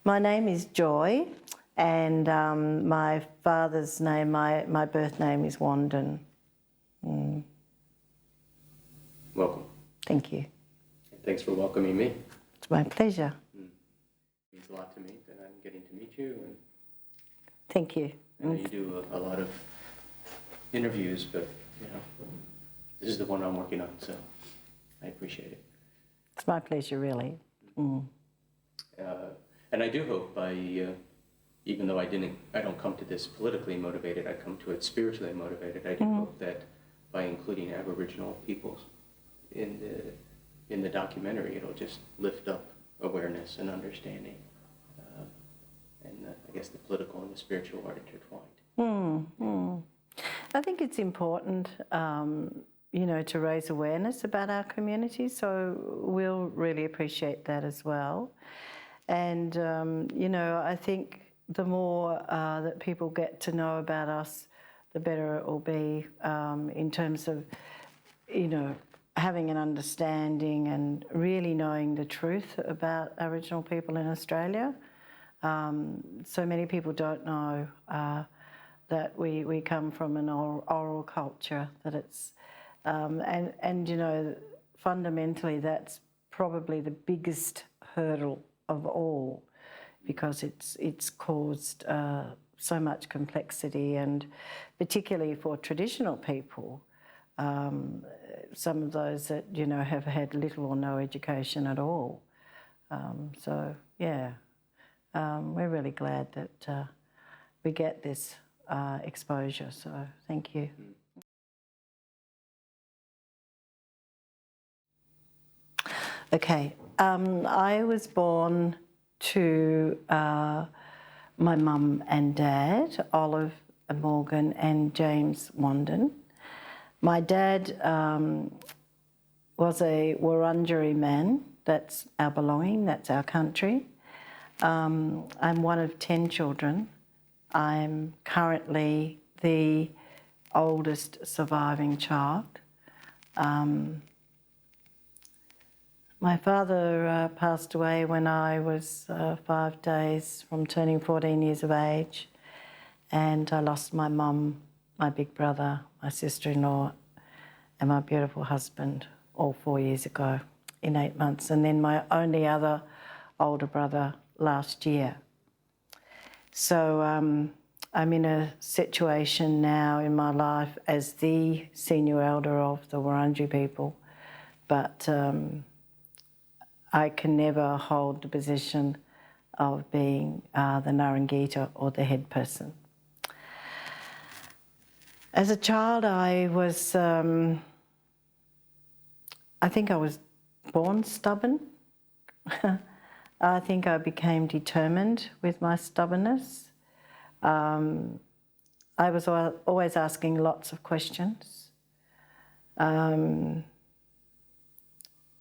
My name is Joy, and my father's name, my birth name is Wandin. Welcome. Thank you. And thanks for welcoming me. It's my pleasure. It means a lot to me that I'm getting to meet you. And Thank you. I know you do a lot of interviews, but this is the one I'm working on, so I appreciate it. It's my pleasure, really. And I do hope even though I don't come to this politically motivated, I come to it spiritually motivated. I do hope that by including Aboriginal peoples in the documentary, it'll just lift up awareness and understanding. I guess the political and the spiritual are intertwined. I think it's important, to raise awareness about our community, so we'll really appreciate that as well. And, I think the more that people get to know about us, the better it will be in terms of, having an understanding and really knowing the truth about Aboriginal people in Australia. So many people don't know that we come from an oral culture, that it's, fundamentally that's probably the biggest hurdle of all, because it's caused so much complexity, and particularly for traditional people, some of those that have had little or no education at all. We're really glad that we get this exposure. So thank you. Okay, I was born to my mum and dad, Olive Morgan and James Wandin. My dad was a Wurundjeri man. That's our belonging, that's our country. I'm one of 10 children. I'm currently the oldest surviving child. My father passed away when I was 5 days from turning 14 years of age, and I lost my mum, my big brother, my sister-in-law and my beautiful husband all 4 years ago in 8 months, and then my only other older brother last year. So I'm in a situation now in my life as the senior elder of the Wurundjeri people, but I can never hold the position of being the Narangita or the head person. As a child, I think I was born stubborn. I think I became determined with my stubbornness. I was always asking lots of questions.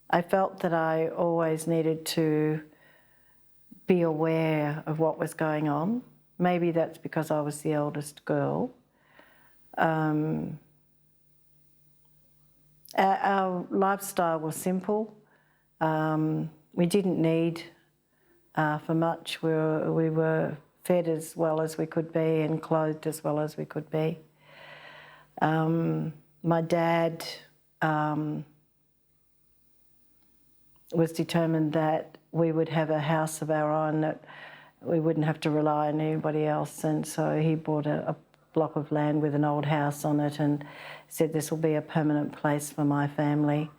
I felt that I always needed to be aware of what was going on. Maybe that's because I was the eldest girl. Our lifestyle was simple. We didn't need for much. We were fed as well as we could be and clothed as well as we could be. My dad was determined that we would have a house of our own, that we wouldn't have to rely on anybody else, and so he bought a block of land with an old house on it and said this will be a permanent place for my family.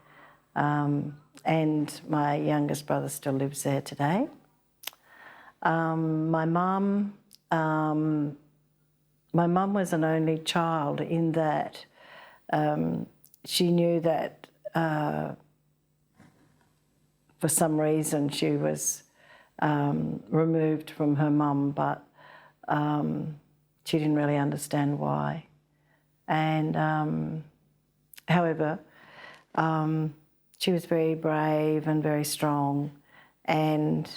And my youngest brother still lives there today. My mum was an only child in that she knew that for some reason she was removed from her mum, but she didn't really understand why. And however, she was very brave and very strong, and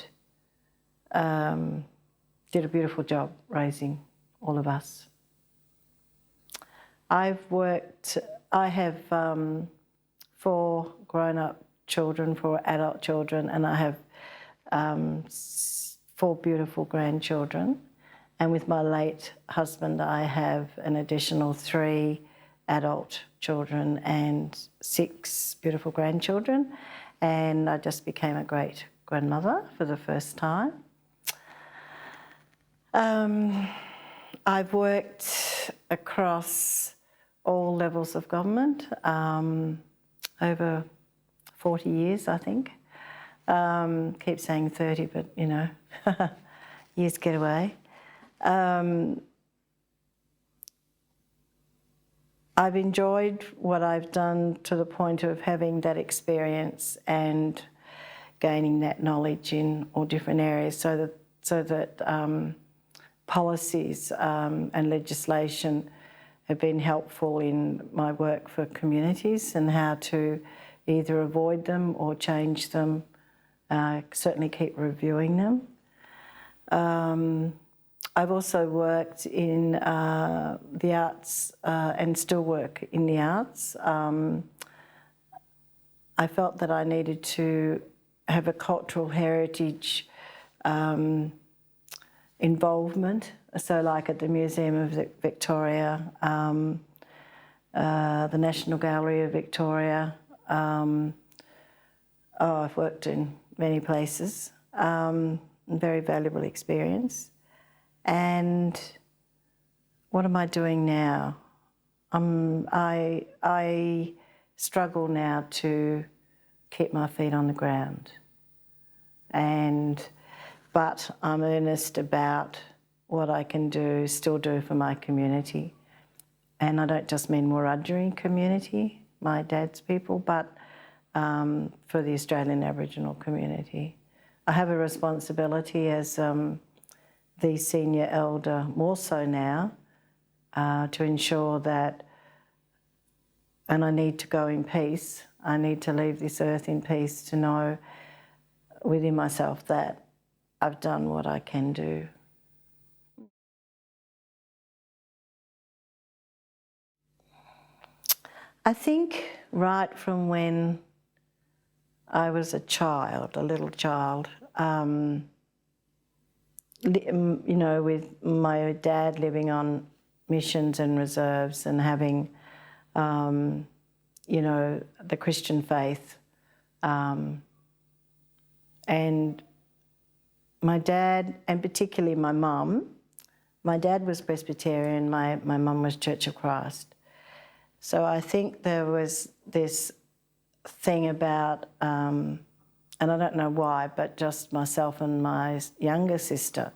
did a beautiful job raising all of us. I have 4 grown-up children, 4 adult children, and I have 4 beautiful grandchildren. And with my late husband, I have an additional 3 adult children and 6 beautiful grandchildren. And I just became a great grandmother for the first time. I've worked across all levels of government, over 40 years, I think. Keep saying 30, but you know, years get away. I've enjoyed what I've done to the point of having that experience and gaining that knowledge in all different areas, so that policies and legislation have been helpful in my work for communities and how to either avoid them or change them, certainly keep reviewing them. I've also worked in the arts and still work in the arts. I felt that I needed to have a cultural heritage involvement, so like at the Museum of Victoria, the National Gallery of Victoria. I've worked in many places, very valuable experience. And what am I doing now? I struggle now to keep my feet on the ground, but I'm earnest about what I can still do for my community. And I don't just mean Wiradjuri community, my dad's people, but for the Australian Aboriginal community. I have a responsibility as the senior elder, more so now, to ensure that, and I need to go in peace, I need to leave this earth in peace, to know within myself that I've done what I can do. I think right from when I was a child, a little child, you know, with my dad living on missions and reserves and having, you know, the Christian faith. And my dad, and particularly my mum, my dad was Presbyterian, my mum was Church of Christ. So I think there was this thing about, and I don't know why, but just myself and my younger sister,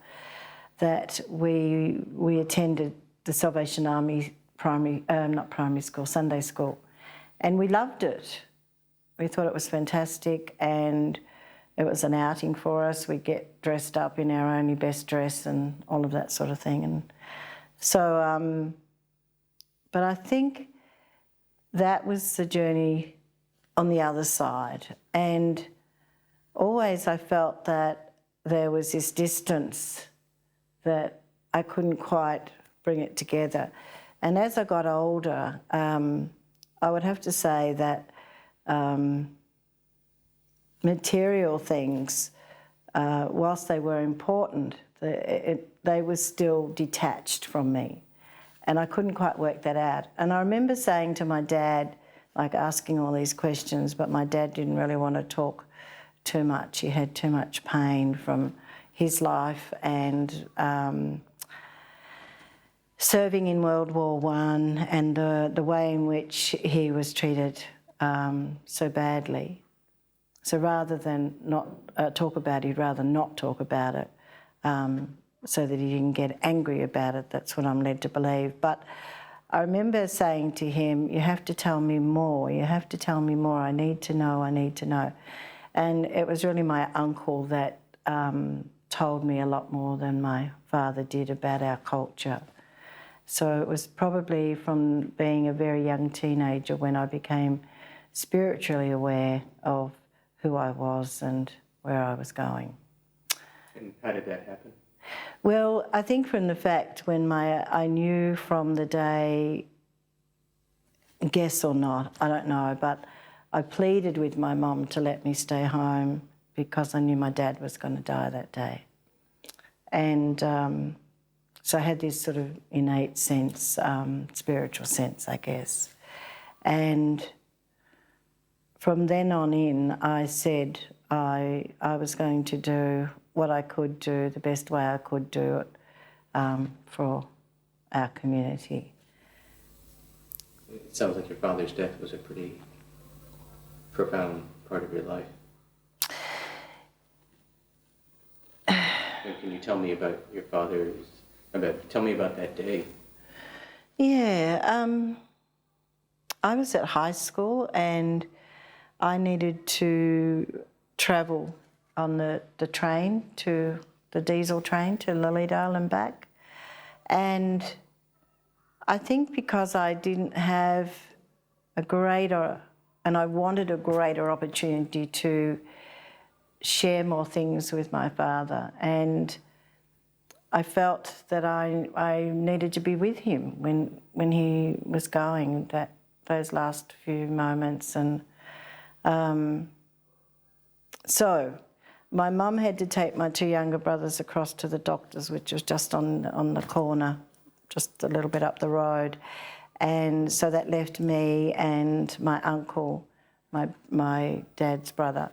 that we attended the Salvation Army Sunday school, and we loved it. We thought it was fantastic, and it was an outing for us. We'd get dressed up in our only best dress and all of that sort of thing. And so, but I think that was the journey on the other side. And always I felt that there was this distance that I couldn't quite bring it together. And as I got older, I would have to say that material things, whilst they were important, they were still detached from me. And I couldn't quite work that out. And I remember saying to my dad, like asking all these questions, but my dad didn't really want to talk too much. He had too much pain from his life and serving in World War I and the way in which he was treated so badly. So rather than not talk about it, he'd rather not talk about it so that he didn't get angry about it. That's what I'm led to believe. But I remember saying to him, you have to tell me more, you have to tell me more, I need to know, I need to know. And it was really my uncle that told me a lot more than my father did about our culture. So it was probably from being a very young teenager when I became spiritually aware of who I was and where I was going. And how did that happen? Well, I think from the fact when I knew from the day, guess or not, I don't know, but I pleaded with my mum to let me stay home because I knew my dad was going to die that day. And so I had this sort of innate sense, spiritual sense, I guess. And from then on in, I said I was going to do what I could do, the best way I could do it for our community. It sounds like your father's death was a pretty profound part of your life. And can you tell me about your father's, tell me about that day? Yeah, I was at high school and I needed to travel on the train, to the diesel train to Lilydale and back. And I think because I didn't have and I wanted a greater opportunity to share more things with my father, and I felt that I needed to be with him when he was going, those last few moments. And so my mum had to take my two younger brothers across to the doctor's, which was just on the corner, just a little bit up the road. And so that left me and my uncle, my dad's brother,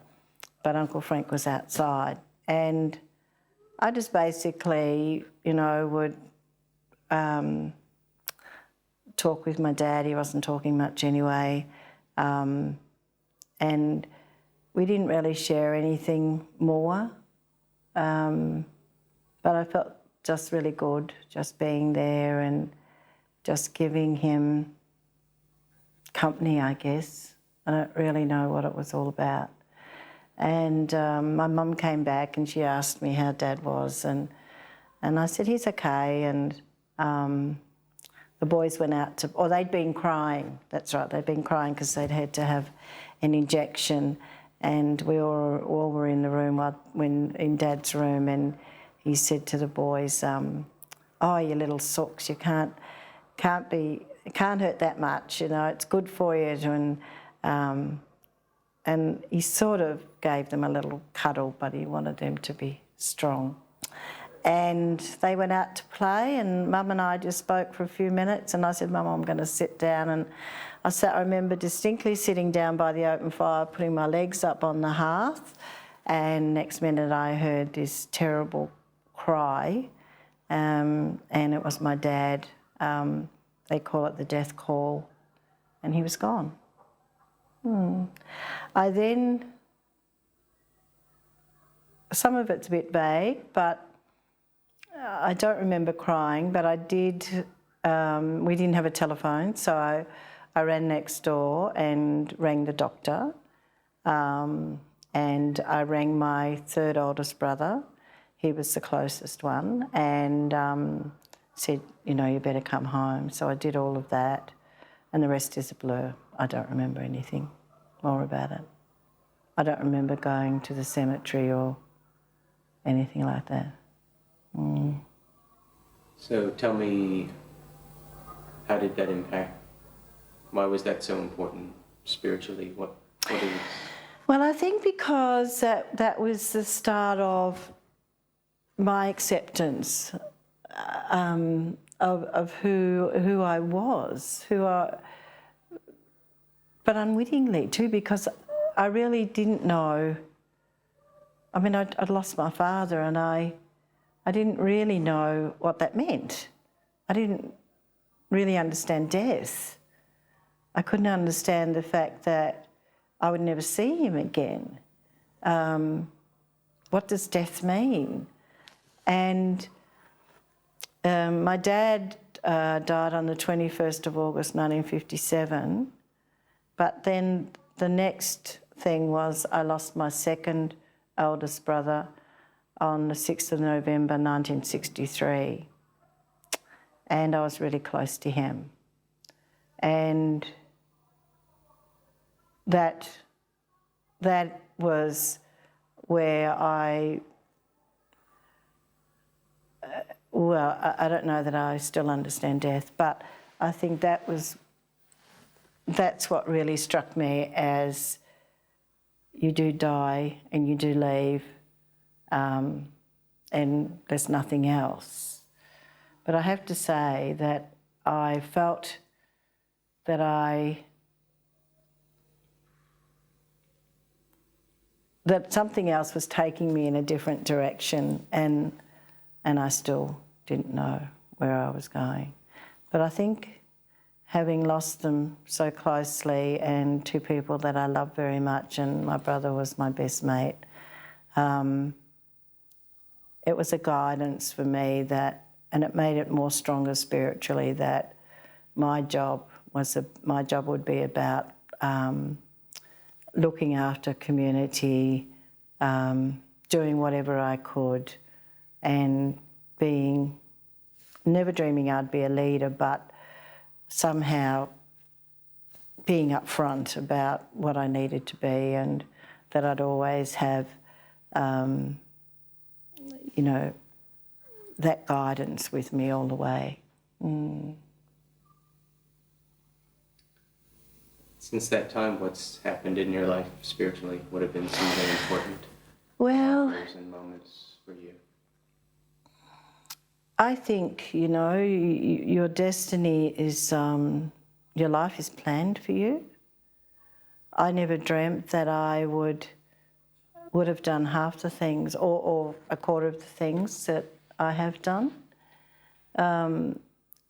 but Uncle Frank was outside. And I just basically, would talk with my dad. He wasn't talking much anyway. And we didn't really share anything more. But I felt just really good, just being there and just giving him company, I guess. I don't really know what it was all about. And my mum came back and she asked me how Dad was, and I said, he's okay. And the boys went out they'd been crying, that's right, they'd been crying because they'd had to have an injection, and we all were in the room, in Dad's room, and he said to the boys, oh, you little sooks, you can't hurt that much, it's good for you. And he sort of gave them a little cuddle, but he wanted them to be strong. And they went out to play, and Mum and I just spoke for a few minutes, and I said, Mum, I'm going to sit down. And I remember distinctly sitting down by the open fire, putting my legs up on the hearth, and next minute I heard this terrible cry, and it was my dad. They call it the death call, and he was gone. Some of it's a bit vague, but I don't remember crying, but I did, we didn't have a telephone, so I ran next door and rang the doctor, and I rang my third oldest brother. He was the closest one, and said, you better come home. So I did all of that, and the rest is a blur. I don't remember anything more about it. I don't remember going to the cemetery or anything like that. So tell me, how did that impact? Why was that so important spiritually? What is... Well, I think because that was the start of my acceptance of who I was, but unwittingly too, because I really didn't know. I mean, I'd lost my father, and I didn't really know what that meant. I didn't really understand death. I couldn't understand the fact that I would never see him again. What does death mean? And my dad died on the 21st of August 1957, but then the next thing was I lost my second eldest brother on the 6th of November 1963, and I was really close to him. And that was where I don't know that I still understand death, but I think that's what really struck me as you do die and you do leave, and and there's nothing else. But I have to say that I felt that that something else was taking me in a different direction, and I still didn't know where I was going. But I think having lost them so closely, and two people that I love very much, and my brother was my best mate, it was a guidance for me that, and it made it more stronger spiritually, that my job would be about looking after community, doing whatever I could, and never dreaming I'd be a leader, but somehow being upfront about what I needed to be, and that I'd always have, that guidance with me all the way. Since that time, what's happened in your life spiritually? What have been some very important markers and moments for you? I think, your destiny is, your life is planned for you. I never dreamt that I would have done half the things or a quarter of the things that I have done.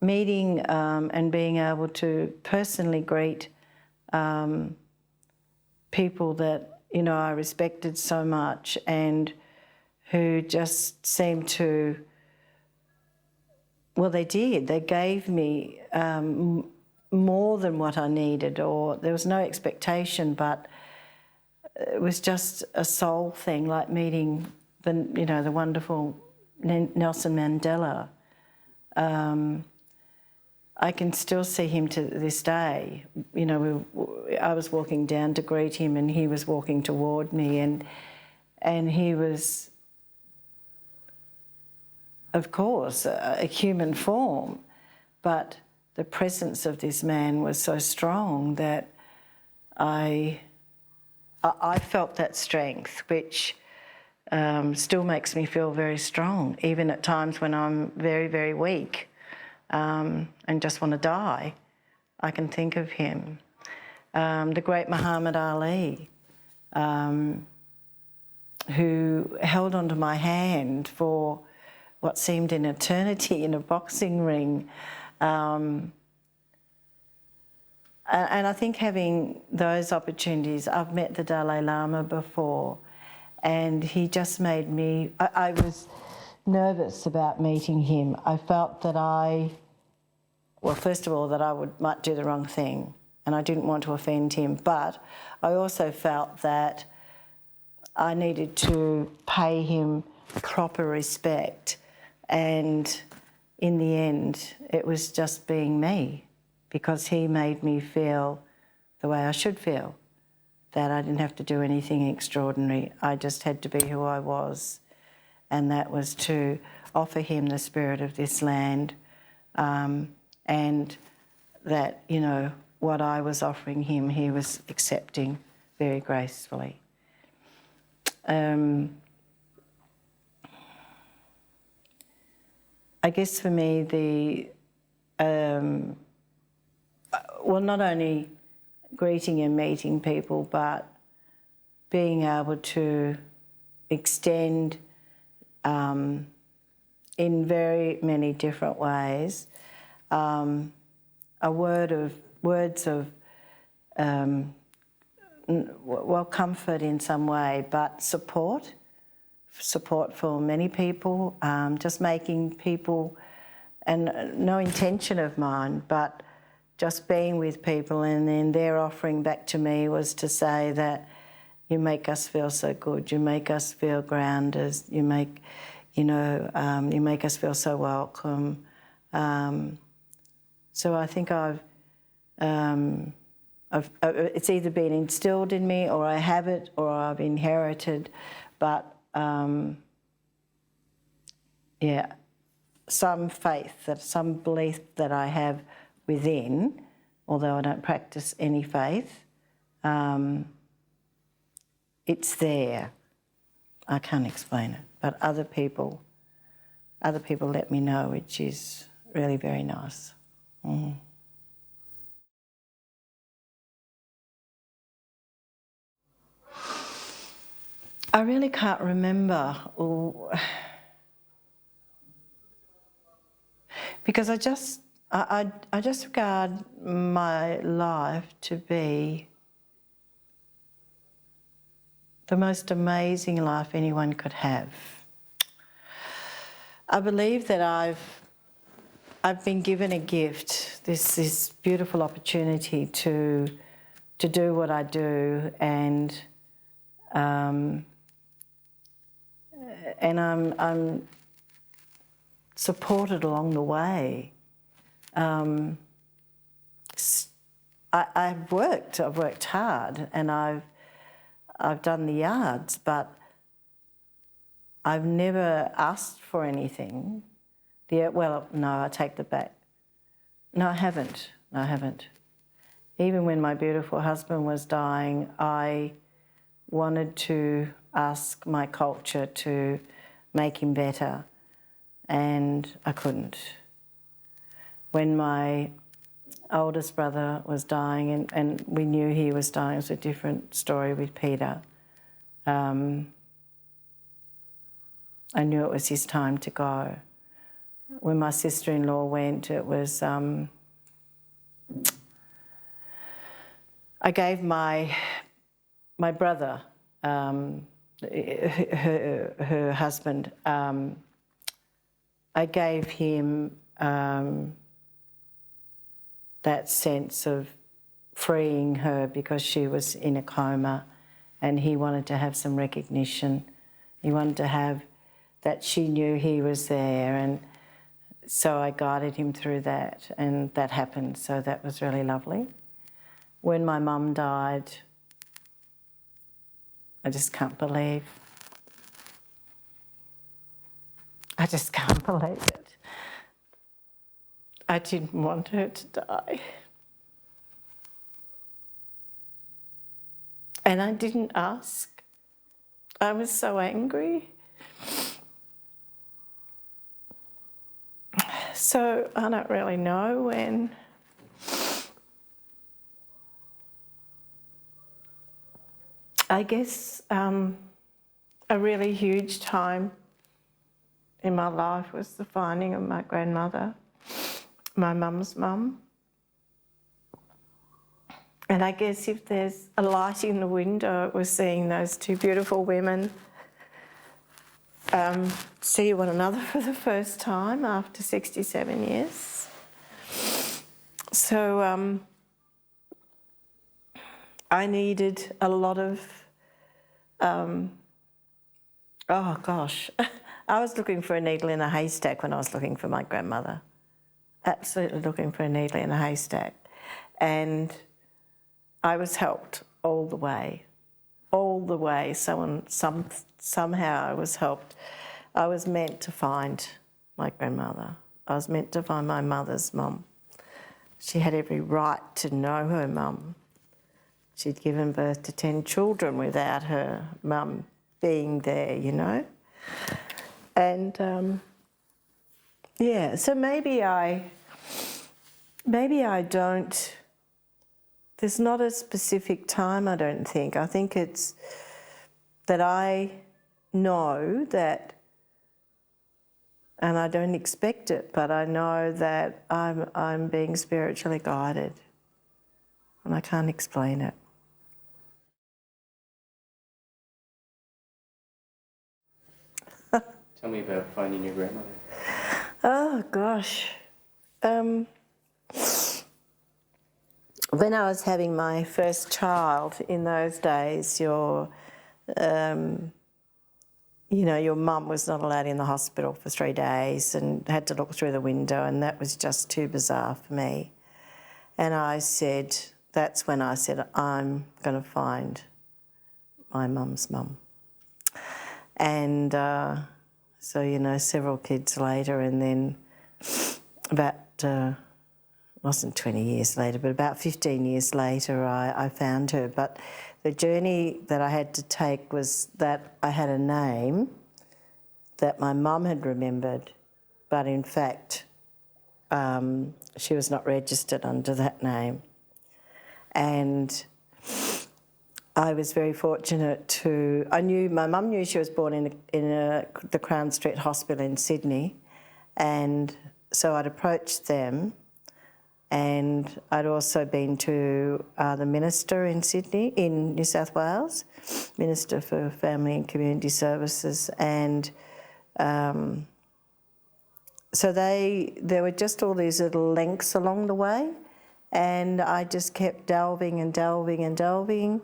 Meeting and being able to personally greet people that, I respected so much, and who just seemed to, well, they did. They gave me more than what I needed, or there was no expectation, but it was just a soul thing, like meeting the wonderful Nelson Mandela. I can still see him to this day. I was walking down to greet him, and he was walking toward me, and he was, of course, a human form, but the presence of this man was so strong that I felt that strength, which still makes me feel very strong, even at times when I'm very, very weak and just want to die. I can think of him. The great Muhammad Ali, who held onto my hand for what seemed an eternity in a boxing ring. And I think having those opportunities, I've met the Dalai Lama before, and he just made me, I was nervous about meeting him. I felt that first of all, that I might do the wrong thing, and I didn't want to offend him, but I also felt that I needed to pay him proper respect, and in the end, it was just being me, because he made me feel the way I should feel, that I didn't have to do anything extraordinary. I just had to be who I was, and that was to offer him the spirit of this land, and that, what I was offering him, he was accepting very gracefully. I guess for me, not only greeting and meeting people, but being able to extend in very many different ways words of comfort in some way, but support for many people, just making people, and no intention of mine, but just being with people, and then their offering back to me was to say that you make us feel so good, you make us feel grounded, you make us feel so welcome. So I think it's either been instilled in me, or I have it, or I've inherited, but some faith, some belief that I have within, although I don't practice any faith, it's there. I can't explain it, but other people other people let me know, which is really very nice. Mm. I really can't remember, because I just regard my life to be the most amazing life anyone could have. I believe that I've been given a gift, this beautiful opportunity to do what I do, and I'm supported along the way. I've worked hard, and I've done the yards, but I've never asked for anything. Well, no, I take that back. No, I haven't. No, I haven't. Even when my beautiful husband was dying, I wanted to ask my culture to make him better, and I couldn't. When my oldest brother was dying, and we knew he was dying, it was a different story with Peter. I knew it was his time to go. When my sister-in-law went, it was, I gave my brother, her husband, I gave him that sense of freeing her, because she was in a coma and he wanted to have some recognition. He wanted to have that she knew he was there, and so I guided him through that, and that happened, so that was really lovely. When my mum died, I just can't believe it. I didn't want her to die. And I didn't ask. I was so angry. So I don't really know when. I guess a really huge time in my life was the finding of my grandmother, my mum's mum. And I guess if there's a light in the window, it was seeing those two beautiful women see one another for the first time after 67 years. So I needed a lot of, oh gosh, I was looking for a needle in a haystack when I was looking for my grandmother. Absolutely looking for a needle in a haystack. And I was helped all the way. Somehow I was helped. I was meant to find my grandmother. I was meant to find my mother's mum. She had every right to know her mum. She'd given birth to 10 children without her mum being there, you know. And yeah, so maybe I don't. There's not a specific time, I don't think. I think it's that I know that, and I don't expect it, but I know that I'm being spiritually guided, and I can't explain it. Tell me about finding your grandmother. Oh, gosh. When I was having my first child, in those days, your mum was not allowed in the hospital for 3 days and had to look through the window, and that was just too bizarre for me. And that's when I said, I'm going to find my mum's mum. And so, several kids later, and then about, wasn't 20 years later, but about 15 years later, I found her. But the journey that I had to take was that I had a name that my mum had remembered, but in fact she was not registered under that name. And I was very fortunate to, my mum knew she was born in the Crown Street Hospital in Sydney, and so I'd approached them, and I'd also been to the Minister in Sydney, in New South Wales, Minister for Family and Community Services, and so there were just all these little links along the way, and I just kept delving and delving and delving.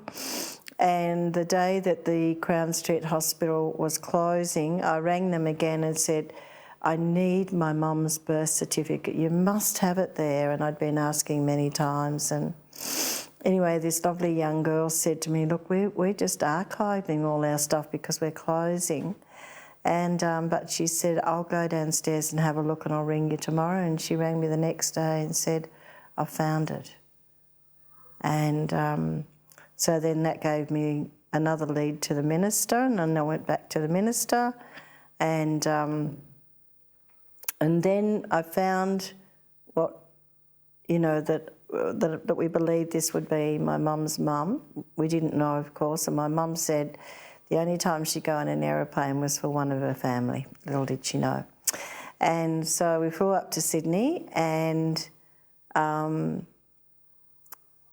And the day that the Crown Street Hospital was closing, I rang them again and said, I need my mum's birth certificate. You must have it there. And I'd been asking many times. And anyway, this lovely young girl said to me, look, we're just archiving all our stuff because we're closing. And but she said, I'll go downstairs and have a look and I'll ring you tomorrow. And she rang me the next day and said, I found it. And so then that gave me another lead to the Minister, and then I went back to the Minister, and then I found what, that we believed this would be my mum's mum. We didn't know, of course, and my mum said the only time she'd go on an aeroplane was for one of her family. Little did she know. And so we flew up to Sydney, and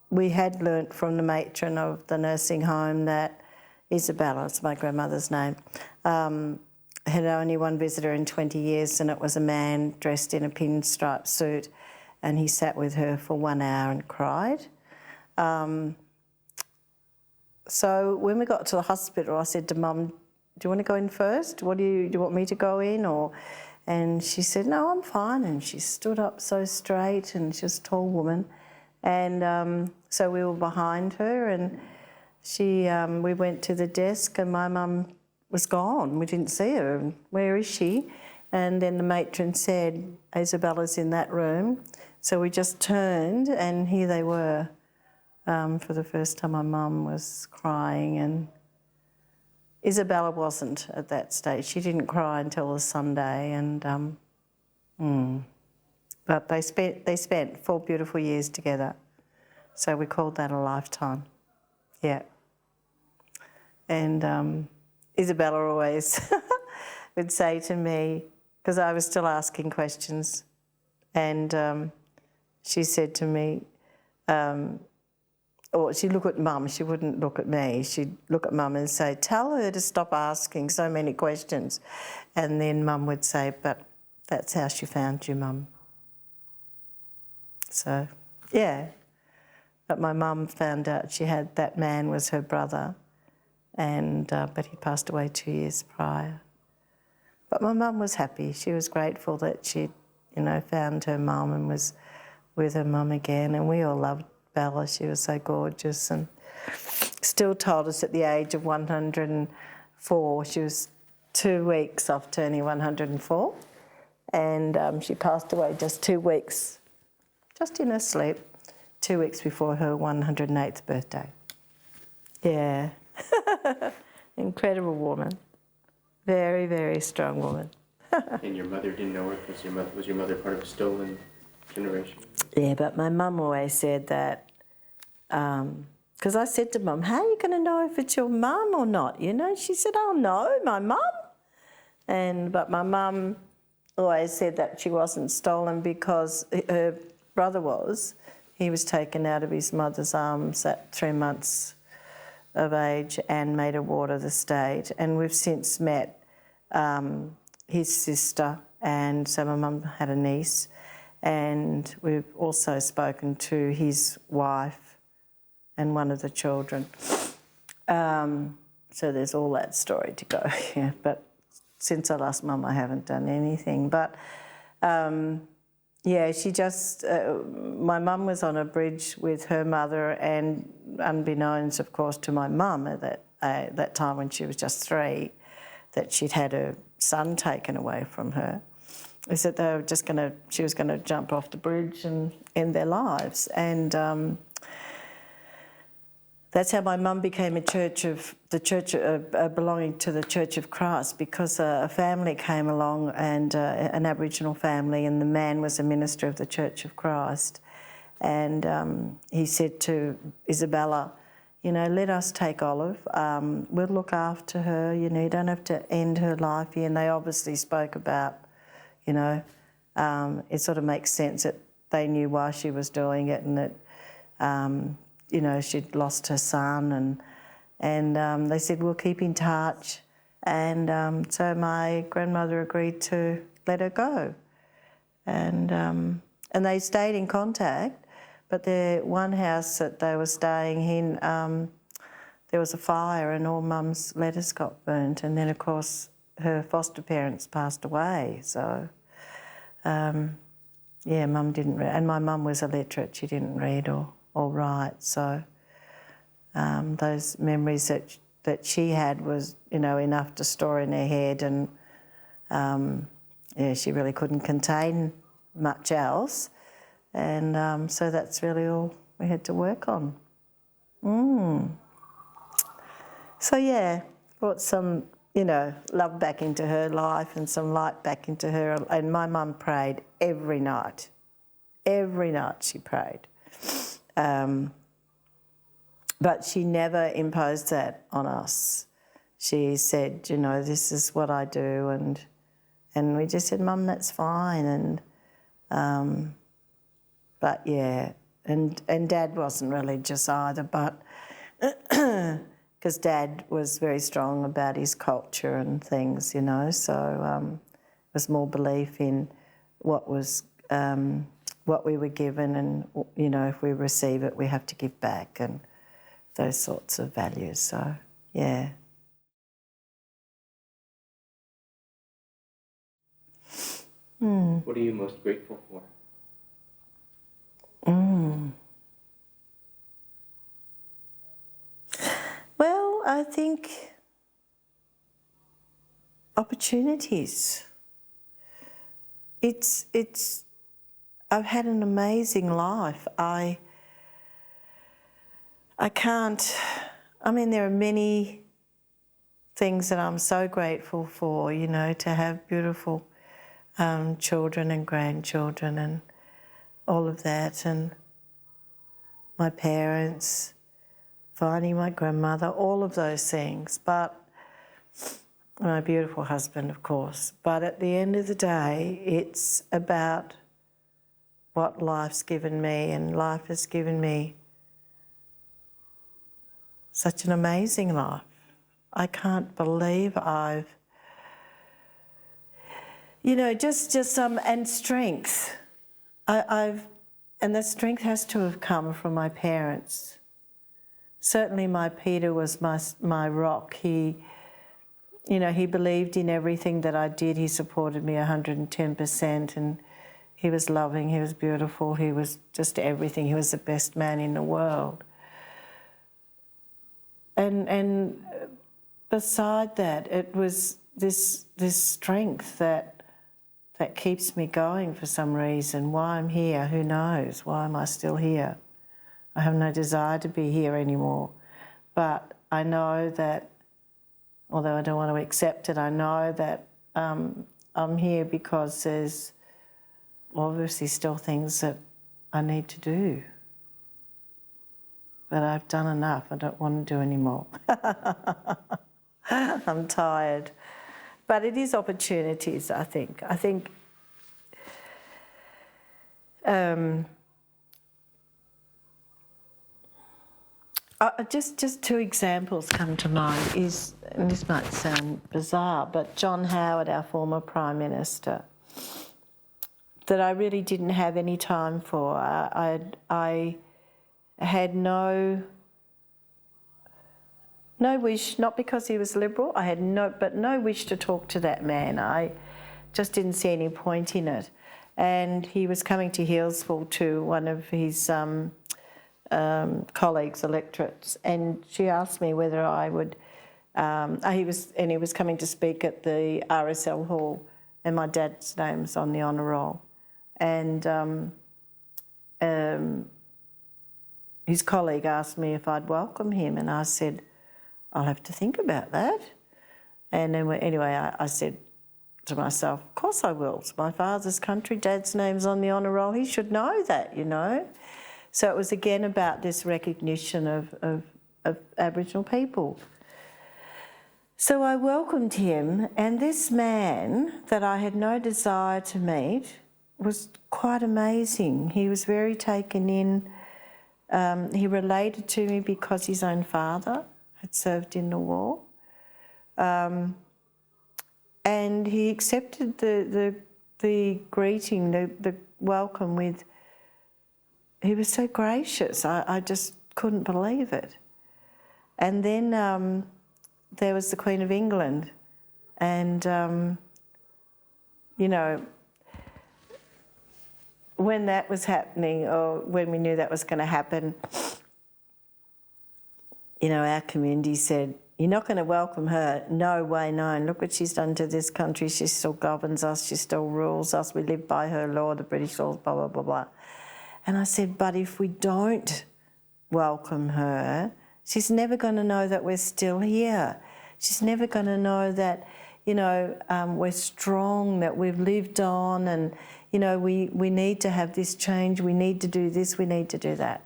we had learnt from the matron of the nursing home that Isabella, it's my grandmother's name, had only one visitor in 20 years, and it was a man dressed in a pinstripe suit, and he sat with her for 1 hour and cried. So when we got to the hospital, I said to Mum, do you want to go in first? Do you want me to go in? And she said, no, I'm fine. And she stood up so straight, and she was a tall woman. And so we were behind her, and we went to the desk, and my mum was gone. We didn't see her. Where is she? And then the matron said, Isabella's in that room. So we just turned, and here they were. For the first time, my mum was crying, and Isabella wasn't at that stage. She didn't cry until the Sunday, and but they spent 4 beautiful years together. So we called that a lifetime. Yeah. And Isabella always would say to me, because I was still asking questions, and she said to me, or she'd look at Mum, she wouldn't look at me, she'd look at Mum and say, tell her to stop asking so many questions. And then Mum would say, but that's how she found you, Mum. So, yeah. But my mum found out that man was her brother, and but he passed away 2 years prior. But my mum was happy. She was grateful that she, found her mum and was with her mum again. And we all loved Bella. She was so gorgeous, and still told us at the age of 104, she was 2 weeks off turning 104, and she passed away just 2 weeks, just in her sleep, 2 weeks before her 108th birthday. Yeah. Incredible woman. Very, very strong woman. And your mother didn't know her because was your mother part of a stolen generation? Yeah, but my mum always said that, because I said to Mum, how are you going to know if it's your mum or not? She said, oh no, my mum. But my mum always said that she wasn't stolen because her brother was. He was taken out of his mother's arms at 3 months of age and made a ward of the state. And we've since met his sister, and so my mum had a niece, and we've also spoken to his wife and one of the children. So there's all that story to go, yeah. But since I lost Mum, I haven't done anything. But yeah, she just, my mum was on a bridge with her mother, and unbeknownst, of course, to my mum at that time when she was just 3, that she'd had her son taken away from her, is that they were she was going to jump off the bridge and end their lives. And That's how my mum became belonging to the Church of Christ, because a family came along, and an Aboriginal family, and the man was a minister of the Church of Christ. And he said to Isabella, you know, let us take Olive. We'll look after her. You know, you don't have to end her life here. And they obviously spoke about, you know, it sort of makes sense that they knew why she was doing it, and that, you know, she'd lost her son, and they said, we'll keep in touch. And so my grandmother agreed to let her go. And they stayed in contact. But the one house that they were staying in, there was a fire and all Mum's letters got burnt. And then, of course, her foster parents passed away. So, yeah, Mum didn't read. And my mum was illiterate. She didn't read or write. So those memories that she had was, you know, enough to store in her head. And, yeah, she really couldn't contain much else. And so that's really all we had to work on. So, yeah, brought some, you know, love back into her life and some light back into her. And my mum prayed every night. Every night she prayed. But she never imposed that on us. She said, you know, this is what I do. And we just said, Mum, that's fine. And but yeah, and Dad wasn't religious either, but because Dad was very strong about his culture and things, you know, so it was more belief in what we were given, and, you know, if we receive it, we have to give back, and those sorts of values. So, yeah. What are you most grateful for? Well, I think opportunities. I've had an amazing life. I can't, I mean, there are many things that I'm so grateful for, you know, to have beautiful children and grandchildren and all of that, and my parents, finding my grandmother, all of those things, but my beautiful husband, of course. But at the end of the day, it's about what life's given me, and life has given me such an amazing life. I can't believe I've, you know, just some, and strength. And that strength has to have come from my parents. Certainly my Peter was my rock. He, you know, he believed in everything that I did. He supported me 110%, and he was loving, he was beautiful, he was just everything. He was the best man in the world. And beside that, it was this strength that keeps me going for some reason. Why I'm here, who knows? Why am I still here? I have no desire to be here anymore. But I know that, although I don't want to accept it, I know that I'm here because there's obviously still things that I need to do. But I've done enough. I don't want to do any more. I'm tired. But it is opportunities, I think. I think just two examples come to mind. And this might sound bizarre, but John Howard, our former Prime Minister, that I really didn't have any time for. I had no wish, not because he was Liberal, I had no wish to talk to that man. I just didn't see any point in it. And he was coming to Healesville to one of his colleagues, electorates, and she asked me whether I would, he was coming to speak at the RSL Hall, and my dad's name's on the honour roll. And his colleague asked me if I'd welcome him, and I said, I'll have to think about that. And then anyway, I said to myself, of course I will. It's my father's country, Dad's name's on the honour roll, he should know that, you know. So it was again about this recognition of Aboriginal people. So I welcomed him, and this man that I had no desire to meet was quite amazing. He was very taken in. He related to me because his own father had served in the war. And he accepted the greeting, the welcome with, he was so gracious. I just couldn't believe it. And then there was the Queen of England, and you know, when that was happening, or when we knew that was going to happen, you know, our community said, you're not going to welcome her, no way, no. Look what she's done to this country, she still governs us, she still rules us, we live by her law, the British laws, blah, blah, blah, blah. And I said, but if we don't welcome her, she's never going to know that we're still here. She's never going to know that, you know, we're strong, that we've lived on, and, you know, we need to have this change, we need to do this, we need to do that.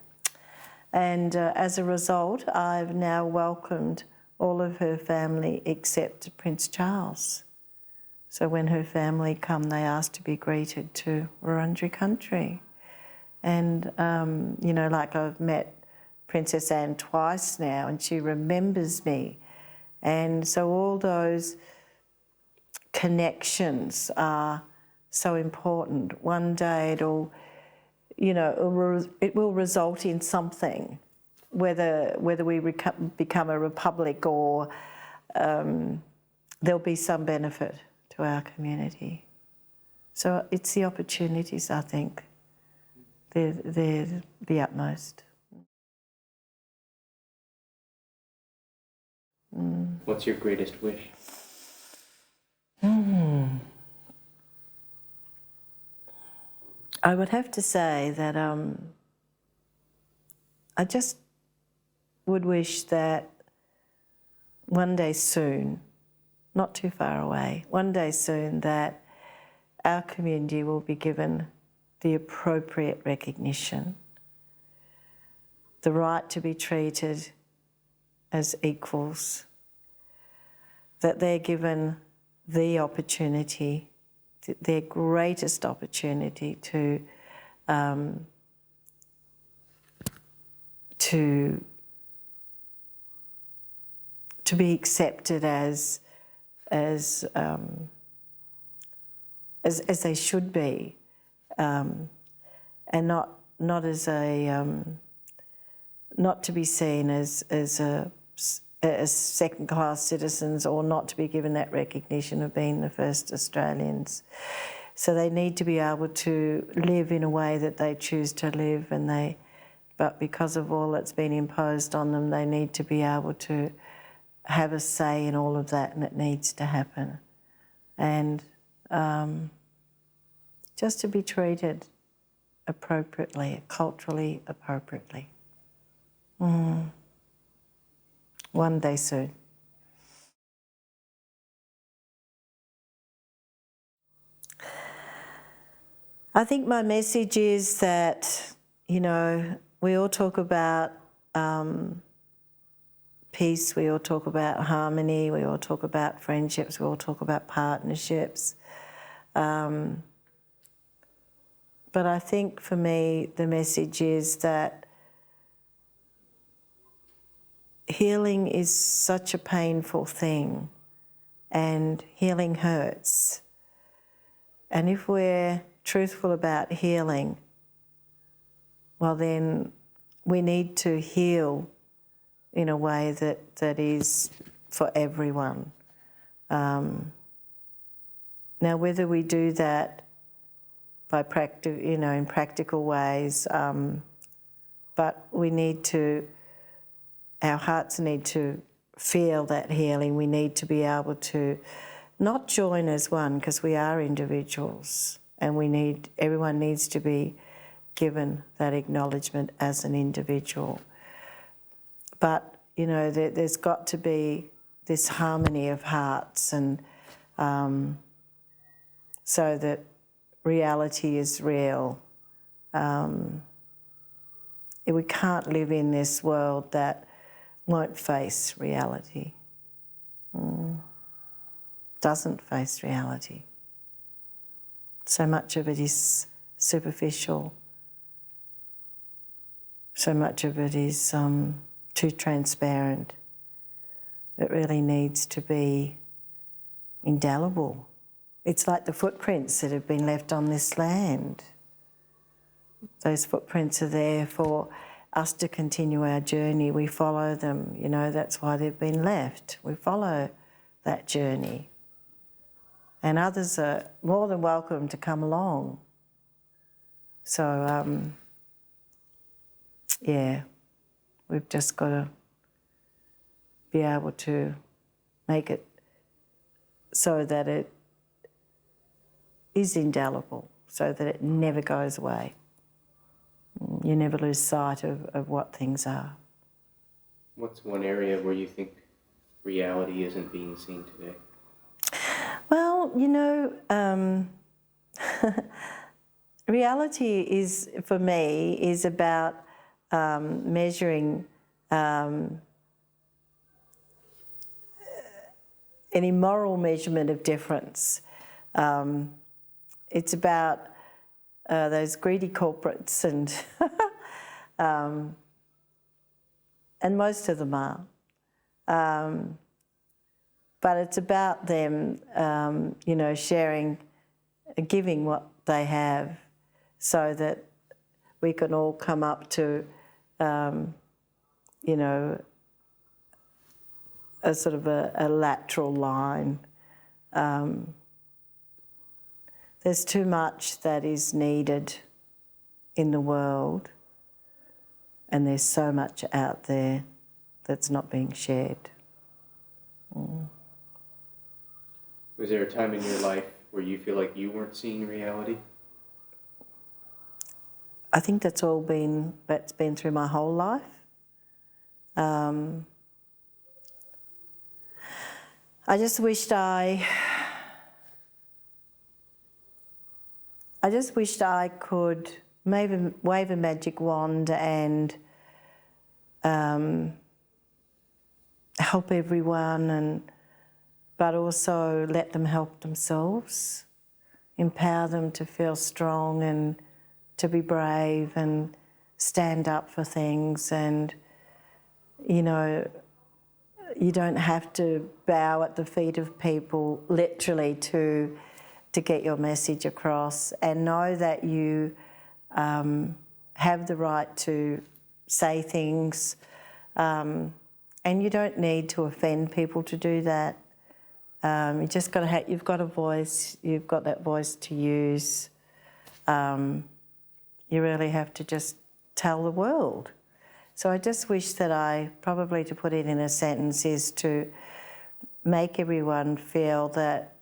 And as a result, I've now welcomed all of her family except Prince Charles. So when her family come, they ask to be greeted to Wurundjeri country. And, you know, like I've met Princess Anne twice now, and she remembers me. And so all those connections are so important. One day it'll, you know, it will result in something, whether we become a republic or there'll be some benefit to our community. So it's the opportunities, I think, they're the utmost. What's your greatest wish? I would have to say that I just would wish that one day soon, not too far away, one day soon, that our community will be given the appropriate recognition, the right to be treated as equals, that they're given the opportunity, their greatest opportunity to be accepted as they should be, and not as a not to be seen as second-class citizens, or not to be given that recognition of being the first Australians. So they need to be able to live in a way that they choose to live, but because of all that's been imposed on them, they need to be able to have a say in all of that, and it needs to happen. And just to be treated appropriately, culturally appropriately. One day soon. I think my message is that, you know, we all talk about peace, we all talk about harmony, we all talk about friendships, we all talk about partnerships. But I think for me, the message is that healing is such a painful thing, and healing hurts. And if we're truthful about healing, well then we need to heal in a way that is for everyone. Now, whether we do that by in practical ways, but we need to, our hearts need to feel that healing. We need to be able to not join as one, because we are individuals, and everyone needs to be given that acknowledgement as an individual. But, you know, there's got to be this harmony of hearts, and so that reality is real. We can't live in this world that won't face reality, doesn't face reality. So much of it is superficial. So much of it is too transparent. It really needs to be indelible. It's like the footprints that have been left on this land. Those footprints are there for us to continue our journey. We follow them, you know, that's why they've been left. We follow that journey. And others are more than welcome to come along. So, yeah, we've just got to be able to make it so that it is indelible, so that it never goes away. You never lose sight of what things are. What's one area where you think reality isn't being seen today? Well, you know, reality is, for me, is about measuring an immoral measurement of difference. It's about those greedy corporates, and most of them are. But it's about them, you know, sharing, giving what they have, so that we can all come up to, you know, a sort of a lateral line. There's too much that is needed in the world, and there's so much out there that's not being shared. Was there a time in your life where you feel like you weren't seeing reality? I think that's been through my whole life. I just wished I could maybe wave a magic wand and help everyone, but also let them help themselves, empower them to feel strong and to be brave and stand up for things. And, you know, you don't have to bow at the feet of people literally to get your message across, and know that you have the right to say things, and you don't need to offend people to do that. You just got to you've got a voice. You've got that voice to use. You really have to just tell the world. So I just wish that probably to put it in a sentence, is to make everyone feel that,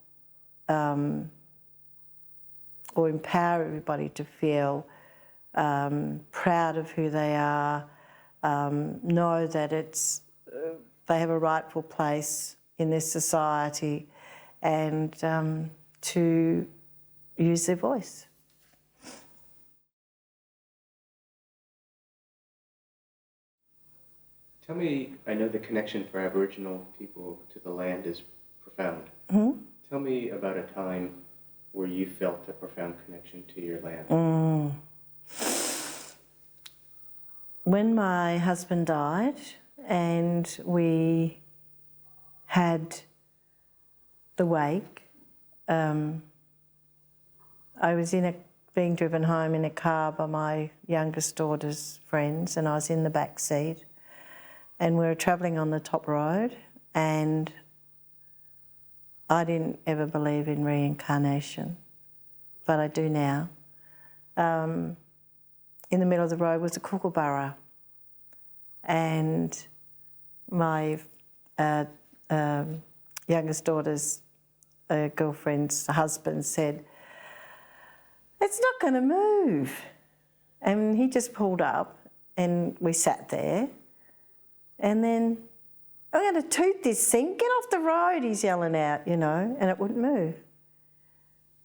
or empower everybody to feel proud of who they are, know that they have a rightful place in this society, and to use their voice. Tell me, I know the connection for Aboriginal people to the land is profound. Mm-hmm. Tell me about a time where you felt a profound connection to your land. When my husband died and we had the wake, I was being driven home in a car by my youngest daughter's friends, and I was in the back seat, and we were travelling on the top road, and I didn't ever believe in reincarnation, but I do now. In the middle of the road was a kookaburra, and my youngest daughter's girlfriend's husband said, "It's not going to move." And he just pulled up and we sat there. And then, I'm going to toot this thing, get off the road, he's yelling out, you know, and it wouldn't move.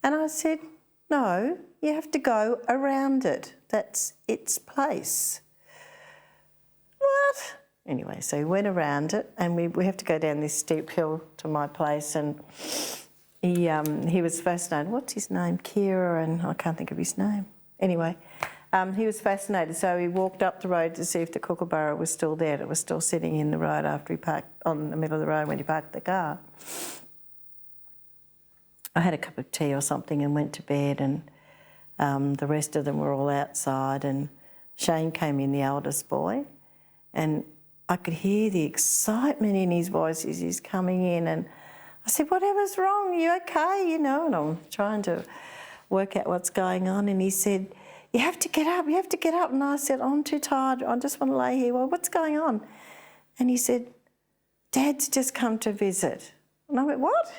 And I said, no, you have to go around it. That's its place. What? Anyway, so we went around it and we have to go down this steep hill to my place, and he was fascinated. What's his name? Kira, and I can't think of his name. Anyway, he was fascinated, so he walked up the road to see if the kookaburra was still there. It was still sitting in the road after he parked on the middle of the road when he parked the car. I had a cup of tea or something and went to bed, and the rest of them were all outside, and Shane came in, the eldest boy, and I could hear the excitement in his voice as he's coming in, and I said, whatever's wrong, are you okay? You know, and I'm trying to work out what's going on, and he said, you have to get up, you have to get up. And I said, I'm too tired, I just want to lay here. Well, what's going on? And he said, Dad's just come to visit. And I went, what?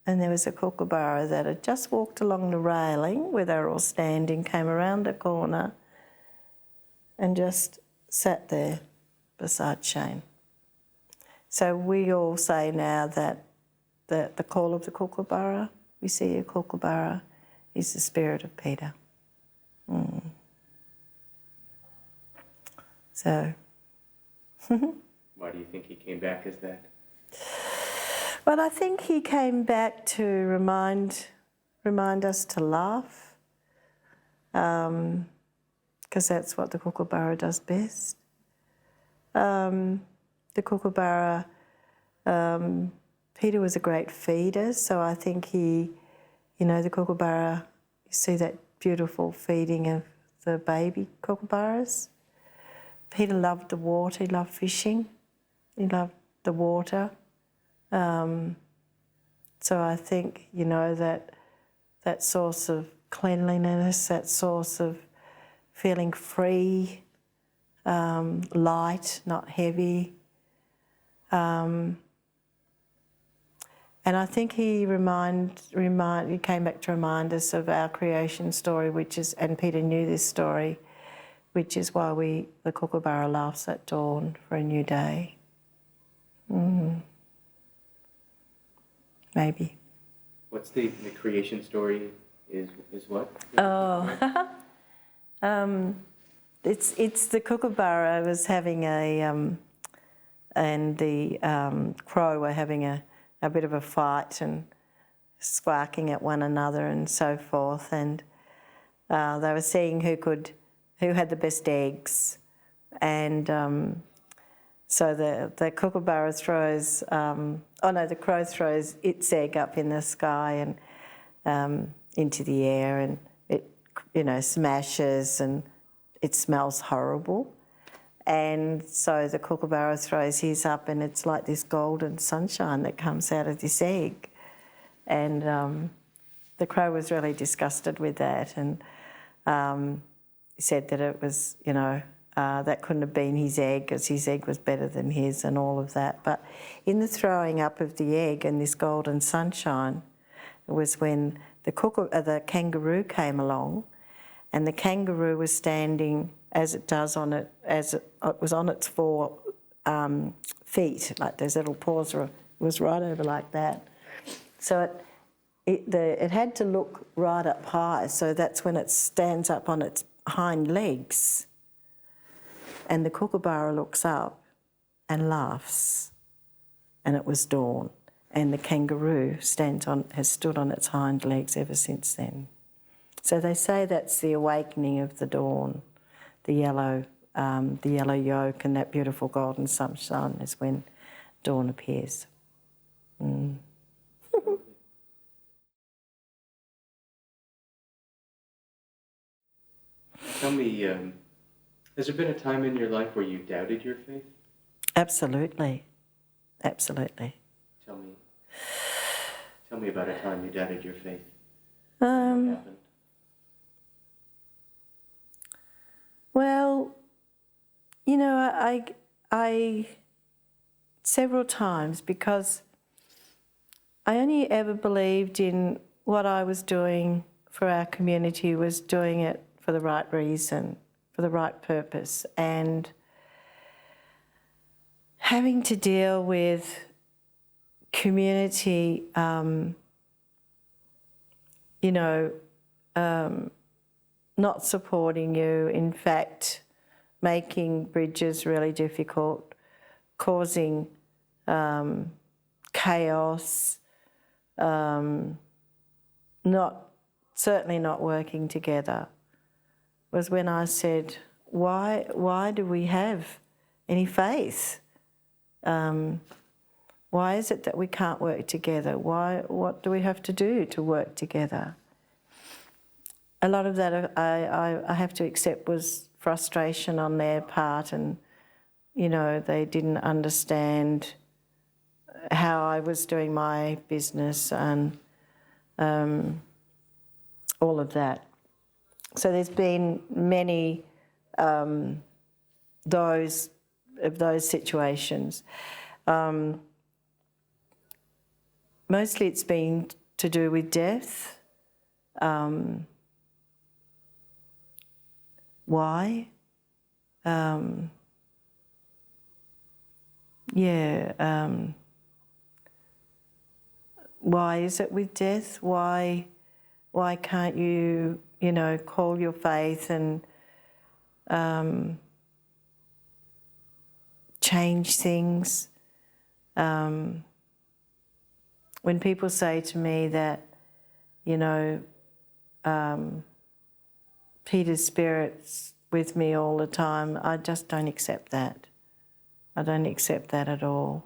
And there was a kookaburra that had just walked along the railing where they were all standing, came around the corner and just sat there beside Shane. So we all say now that the call of the kookaburra, we see a kookaburra, is the spirit of Peter. So. Why do you think he came back as that? Well, I think he came back to remind us to laugh, because that's what the kookaburra does best. The kookaburra, Peter was a great feeder, so I think he, you know, the kookaburra, you see that beautiful feeding of the baby kookaburras. Peter loved the water, he loved fishing, he loved the water. So I think, you know, that source of cleanliness, that source of feeling free, light, not heavy. And I think he came back to remind us of our creation story, which is, and Peter knew this story, which is why the kookaburra laughs at dawn for a new day. Maybe. What's the creation story is what? Oh, it's the kookaburra was having and the crow were having a bit of a fight and squawking at one another and so forth, and they were seeing who had the best eggs, and so the kookaburra throws, the crow throws its egg up in the sky and into the air, and it, you know, smashes and it smells horrible. And so the kookaburra throws his up, and it's like this golden sunshine that comes out of this egg. And the crow was really disgusted with that, and he said that it was, you know, that couldn't have been his egg, because his egg was better than his and all of that. But in the throwing up of the egg and this golden sunshine was when the kangaroo came along, and the kangaroo was standing as it does as it was on its 4 feet, like those little paws was right over like that. So it had to look right up high, so that's when it stands up on its hind legs. And the kookaburra looks up and laughs, and it was dawn. And the kangaroo has stood on its hind legs ever since then. So they say that's the awakening of the dawn, the yellow yolk and that beautiful golden sunshine is when dawn appears. Tell me, has there been a time in your life where you doubted your faith? Absolutely. Absolutely. Tell me about a time you doubted your faith. What happened? Well, you know, I several times, because I only ever believed in what I was doing for our community was doing it for the right reason, for the right purpose. And having to deal with community, not supporting you, in fact, making bridges really difficult, causing chaos, certainly not working together, was when I said, why do we have any faith? Why is it that we can't work together? What do we have to do to work together? A lot of that I have to accept was frustration on their part, and, they didn't understand how I was doing my business and all of that. So there's been many those situations. Mostly it's been to do with death. Why? Why is it with death? Why can't you, call your faith and change things? When people say to me that, Peter's Spirit's with me all the time, I just don't accept that. I don't accept that at all.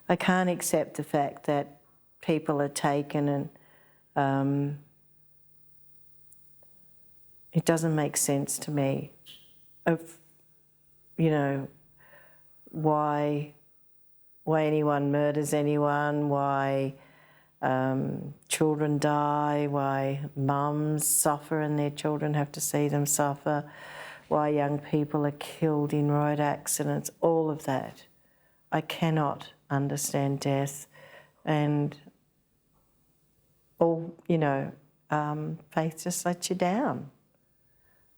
I can't accept the fact that people are taken and it doesn't make sense to me of, why anyone murders anyone, why children die, why mums suffer and their children have to see them suffer, why young people are killed in road accidents, all of that. I cannot understand death, and all, faith just lets you down.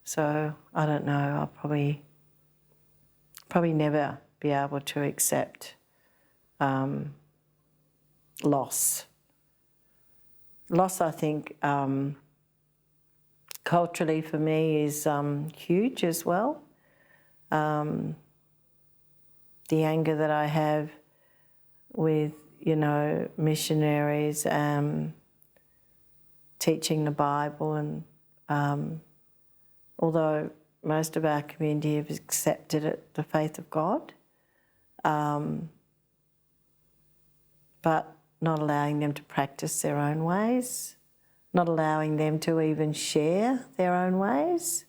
So I don't know, I'll probably never be able to accept loss. Loss, I think, culturally for me is huge as well. The anger that I have with, missionaries, teaching the Bible, and although most of our community have accepted it, the faith of God, but not allowing them to practice their own ways, not allowing them to even share their own ways.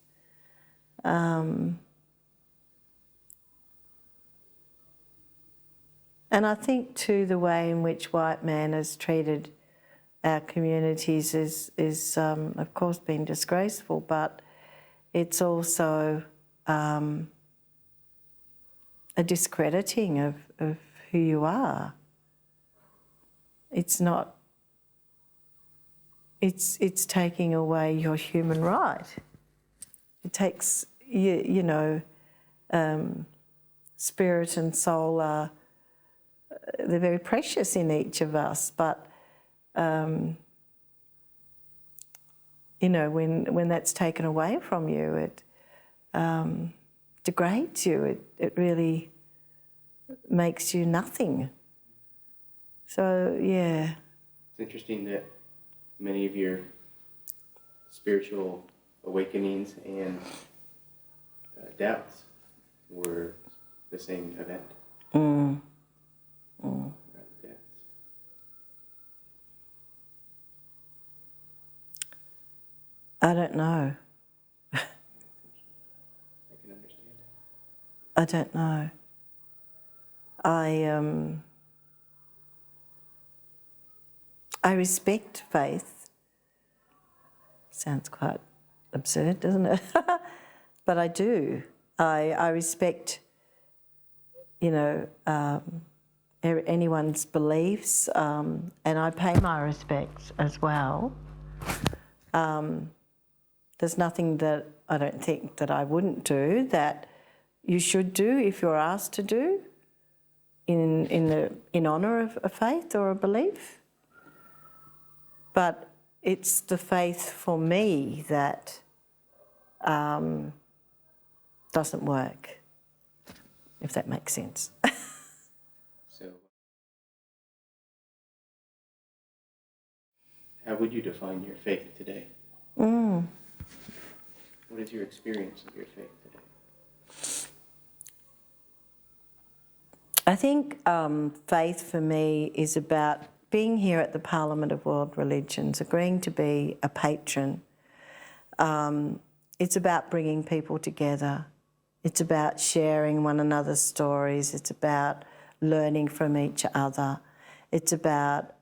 And I think too the way in which white man has treated our communities is of course been disgraceful, but it's also a discrediting of who you are. It's not, it's taking away your human right. It takes, spirit and soul are, they're very precious in each of us, but, when that's taken away from you, it degrades you, it really makes you nothing. So, yeah. It's interesting that many of your spiritual awakenings and doubts were the same event. Deaths. I don't know. I can understand. I don't know. I respect faith. Sounds quite absurd, doesn't it? But I do. I respect, anyone's beliefs, and I pay my respects as well. There's nothing that I don't think that I wouldn't do that you should do if you're asked to do in honour of a faith or a belief. But it's the faith for me that doesn't work, if that makes sense. So, how would you define your faith today? What is your experience of your faith today? I think faith for me is about being here at the Parliament of World Religions, agreeing to be a patron. It's about bringing people together. It's about sharing one another's stories. It's about learning from each other. It's about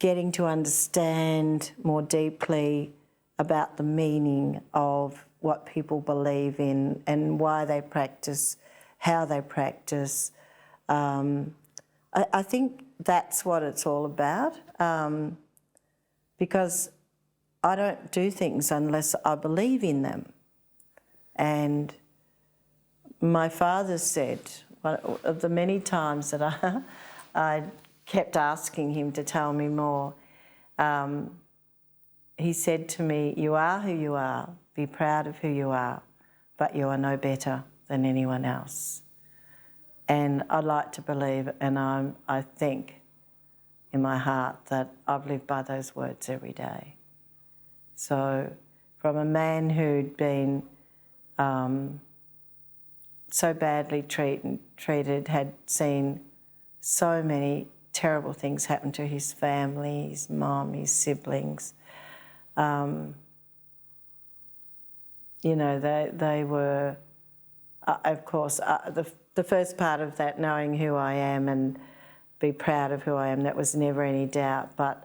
getting to understand more deeply about the meaning of what people believe in and why they practice, how they practice. I think that's what it's all about, because I don't do things unless I believe in them. And my father said, one of the many times that I kept asking him to tell me more, he said to me, "You are who you are, be proud of who you are, but you are no better than anyone else." And I'd like to believe, and I think in my heart that I've lived by those words every day. So from a man who'd been so badly treated, had seen so many terrible things happen to his family, his mum, his siblings. You know, they were, of course, the first part of that, knowing who I am and be proud of who I am, that was never any doubt. But,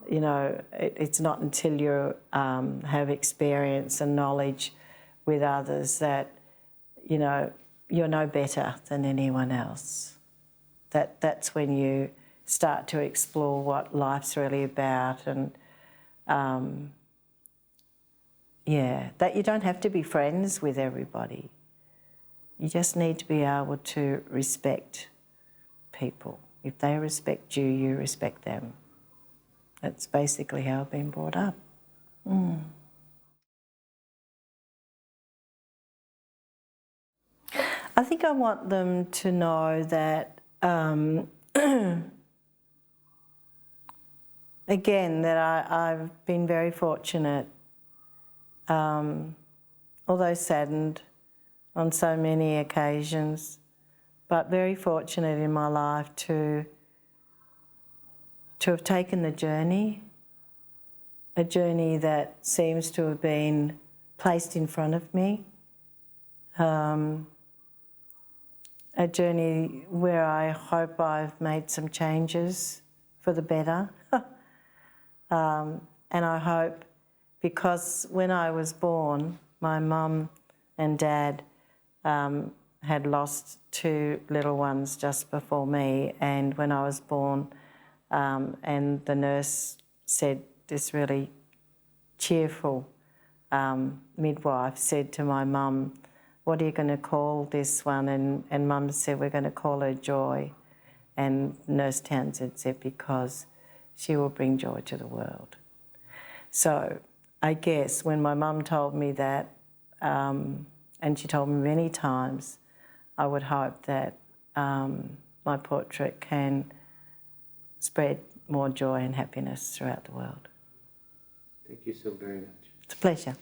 you know, it's not until you have experience and knowledge with others that, you know, you're no better than anyone else. That's when you start to explore what life's really about, and yeah, that you don't have to be friends with everybody. You just need to be able to respect people. If they respect you, you respect them. That's basically how I've been brought up. I think I want them to know that, again, that I've been very fortunate, although saddened on so many occasions, but very fortunate in my life to have taken the journey, a journey that seems to have been placed in front of me, a journey where I hope I've made some changes for the better. And I hope, because when I was born, my mum and dad had lost 2 little ones just before me, and when I was born, and the nurse said, this really cheerful midwife said to my mum, "What are you going to call this one?" And mum said, "We're going to call her Joy." And Nurse Townsend said, "Because she will bring joy to the world." So I guess when my mum told me that, and she told me many times, I would hope that my portrait can spread more joy and happiness throughout the world. Thank you so very much. It's a pleasure.